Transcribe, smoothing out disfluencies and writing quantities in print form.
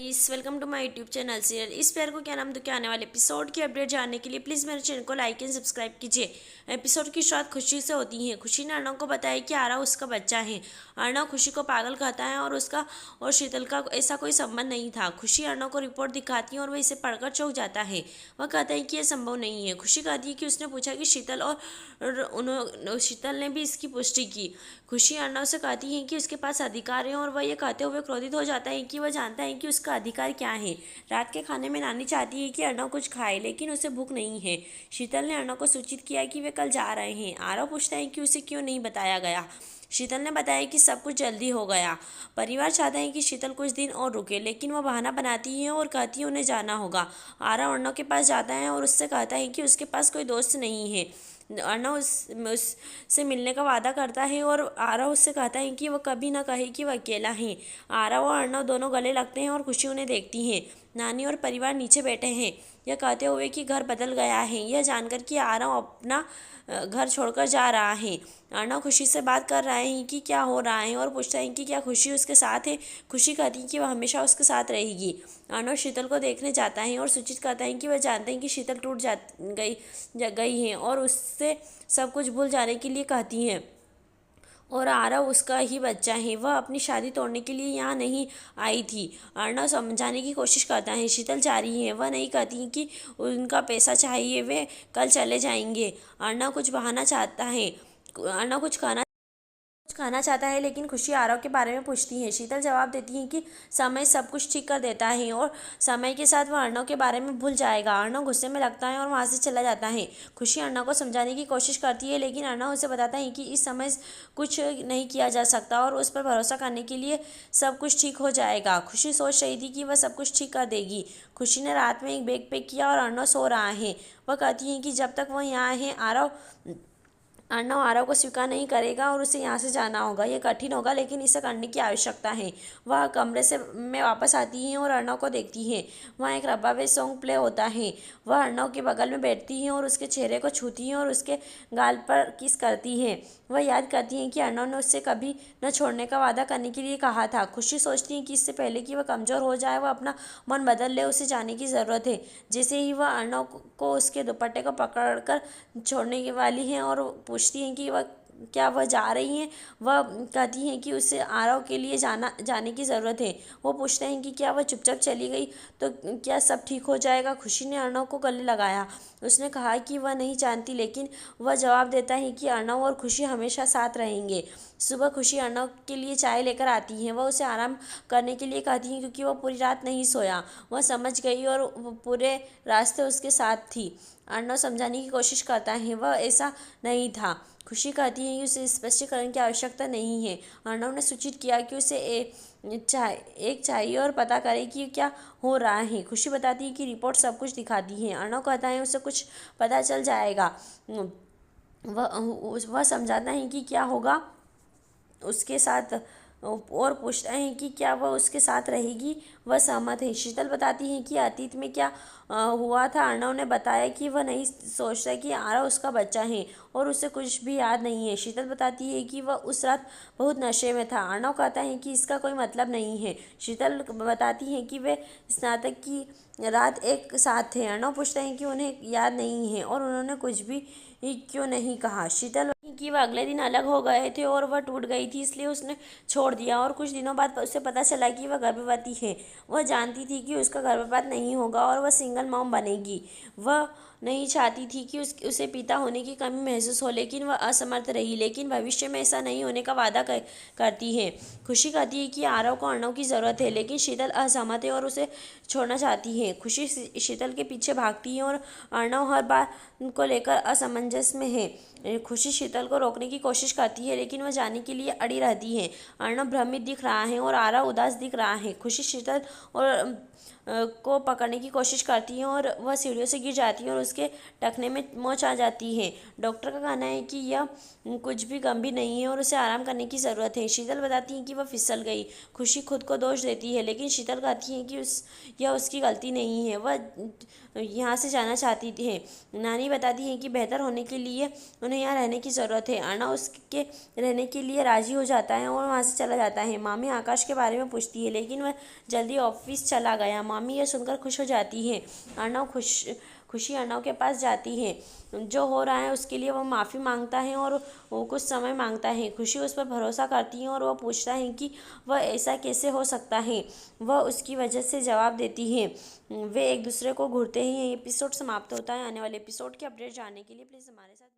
Guys, welcome to my YouTube channel serial इस प्यार को क्या नाम दो के आने वाले एपिसोड की अपडेट जानने के लिए प्लीज़ मेरे चैनल को लाइक एंड सब्सक्राइब कीजिए। एपिसोड की शुरुआत खुशी से होती है। खुशी ने अर्णव को बताया कि आरव उसका बच्चा है। अर्णव खुशी को पागल कहता है और उसका और शीतल का ऐसा कोई संबंध नहीं था। खुशी अर्णव को रिपोर्ट दिखाती है और वह इसे पढ़कर चौंक जाता है। वह कहता है कि यह संभव नहीं है। खुशी कहती है कि उसने पूछा कि शीतल ने भी इसकी पुष्टि की। खुशी अर्णव से कहती है कि उसके पास अधिकार है और वह यह कहते हुए क्रोधित हो जाता है कि वह जानता है कि उसका अधिकार क्या है। रात के खाने में नानी चाहती है कि अर्णव कुछ खाए, लेकिन उसे भूख नहीं है। शीतल ने अर्णव को सूचित किया कि वे कल जा रहे हैं। आरव पूछता है कि उसे क्यों नहीं बताया गया। शीतल ने बताया कि सब कुछ जल्दी हो गया। परिवार चाहता है कि शीतल कुछ दिन और रुके, लेकिन वह बहाना बनाती है और कहती है उन्हें जाना होगा। आरव अर्णव के पास जाता है और उससे कहता है कि उसके पास कोई दोस्त नहीं है। अर्णव उससे मिलने का वादा करता है और आरव उससे कहता है कि वह कभी ना कहे कि वह अकेला है। आरव और अर्णव दोनों गले लगते हैं और खुशी उन्हें देखती है। नानी और परिवार नीचे बैठे हैं, यह कहते हुए कि घर बदल गया है। यह जानकर कि आरव अपना घर छोड़कर जा रहा है। अर्णव खुशी से बात कर रहे हैं कि क्या हो रहा है और पूछता है कि क्या खुशी उसके साथ है। खुशी कहती है कि वह हमेशा उसके साथ रहेगी। अर्णव शीतल को देखने जाता है और सूचित करता है कि वह जानते हैं कि शीतल टूट जा गई है और उससे सब कुछ भूल जाने के लिए कहती हैं। और आरव उसका ही बच्चा है। वह अपनी शादी तोड़ने के लिए यहाँ नहीं आई थी। अर्णव समझाने की कोशिश करता है। शीतल जा रही है। वह नहीं कहती कि उनका पैसा चाहिए, वे कल चले जाएंगे। अर्णव कुछ बहाना चाहता है। अर्णव कुछ खाना चाहता है, लेकिन खुशी आरव के बारे में पूछती है। शीतल जवाब देती है कि समय सब कुछ ठीक कर देता है और समय के साथ वह अर्णव के बारे में भूल जाएगा। अर्णव गुस्से में लगता है और वहाँ से चला जाता है। खुशी अर्णव को समझाने की कोशिश करती है, लेकिन अर्णव उसे बताता है कि इस समय कुछ नहीं किया जा सकता और उस पर भरोसा करने के लिए सब कुछ ठीक हो जाएगा। खुशी सोच रही थी कि वह सब कुछ ठीक कर देगी। खुशी ने रात में एक बैग पैक किया और अर्णव सो रहा है। वह कहती है कि जब तक वह यहाँ है अर्णव आरव को स्वीकार नहीं करेगा और उसे यहाँ से जाना होगा। यह कठिन होगा, लेकिन इसे करने की आवश्यकता है। वह कमरे में वापस आती है और अर्णव को देखती है। वहाँ एक रब्बावे सॉन्ग प्ले होता है। वह अर्णव के बगल में बैठती है और उसके चेहरे को छूती है और उसके गाल पर किस करती है। वह याद करती है कि अर्णव ने उससे कभी न छोड़ने का वादा करने के लिए कहा था। खुशी सोचती है कि इससे पहले कि वह कमज़ोर हो जाए, वह अपना मन बदल ले। उसे जाने की ज़रूरत है। जैसे ही वह अर्णव को उसके दुपट्टे को पकड़कर छोड़ने वाली है और पूछती हैं कि वह जा रही हैं। वह कहती हैं कि उसे आरव के लिए जाने की ज़रूरत है। वो पूछते हैं कि क्या वह चुपचाप चली गई तो क्या सब ठीक हो जाएगा। खुशी ने अर्णव को गले लगाया। उसने कहा कि वह नहीं जानती, लेकिन वह जवाब देता है कि अर्णव और खुशी हमेशा साथ रहेंगे। सुबह खुशी अर्णव के लिए चाय लेकर आती है। वह उसे आराम करने के लिए कहती है क्योंकि वह पूरी रात नहीं सोया। वह समझ गई और पूरे रास्ते उसके साथ थी। अर्णव समझाने की कोशिश करता है, वह ऐसा नहीं था। खुशी कहती है कि उसे स्पष्टीकरण की आवश्यकता नहीं है। अर्णव ने सूचित किया कि उसे एक चाहिए और पता करे कि क्या हो रहा है। खुशी बताती है कि रिपोर्ट सब कुछ दिखाती है। अर्णव कहता है उसे कुछ पता चल जाएगा। वह समझाता है कि क्या होगा उसके साथ और पूछता है कि क्या वह उसके साथ रहेगी। वह सहमत है। शीतल बताती है कि अतीत में क्या हुआ था। अर्णव ने बताया कि वह नहीं सोचता कि आरव उसका बच्चा है और उसे कुछ भी याद नहीं है। शीतल बताती है कि वह उस रात बहुत नशे में था। अर्णव कहता है कि इसका कोई मतलब नहीं है। शीतल बताती है कि वे स्नातक की रात एक साथ थे। अर्णव पूछता है कि उन्हें याद नहीं है और उन्होंने कुछ भी क्यों नहीं कहा। शीतल कि वह अगले दिन अलग हो गए थे और वह टूट गई थी, इसलिए उसने छोड़ दिया। और कुछ दिनों बाद उसे पता चला कि वह गर्भवती है। वह जानती थी कि उसका गर्भपात नहीं होगा और वह सिंगल मॉम बनेगी। वह नहीं चाहती थी कि उसे पिता होने की कमी महसूस हो, लेकिन वह असमर्थ रही। लेकिन भविष्य में ऐसा नहीं होने का वादा करती है। खुशी कहती है कि आरव को अर्णव की ज़रूरत है, लेकिन शीतल असहमत है और उसे छोड़ना चाहती है। खुशी शीतल के पीछे भागती है और अर्णव हर बात को लेकर असमंजस में है। खुशी शीतल को रोकने की कोशिश करती है, लेकिन वह जाने के लिए अड़ी रहती है। अर्णव भ्रमित दिख रहा है और आरव उदास दिख रहा है। खुशी शीतल और को पकड़ने की कोशिश करती है और वह सीढ़ियों से गिर जाती है और उसके टखने में मोच आ जाती है। डॉक्टर का कहना है कि यह कुछ भी गंभीर नहीं है और उसे आराम करने की ज़रूरत है। शीतल बताती है कि वह फिसल गई। खुशी खुद को दोष देती है, लेकिन शीतल कहती है कि यह उसकी गलती नहीं है, वह यहाँ से जाना चाहती है। नानी बताती है कि बेहतर होने के लिए उन्हें यहाँ रहने की ज़रूरत है। अर्णव उसके रहने के लिए राजी हो जाता है और वहाँ से चला जाता है। मामी आकाश के बारे में पूछती है, लेकिन वह जल्दी ऑफिस चला गया। मामी यह सुनकर खुश हो जाती है। खुशी अर्णव के पास जाती है। जो हो रहा है उसके लिए वह माफ़ी मांगता है और वो कुछ समय मांगता है। खुशी उस पर भरोसा करती है और वह पूछता है कि वह ऐसा कैसे हो सकता है। वह उसकी वजह से जवाब देती है। वे एक दूसरे को घूरते ही एपिसोड समाप्त होता है। आने वाले एपिसोड की अपडेट जानने के लिए प्लीज़ हमारे साथ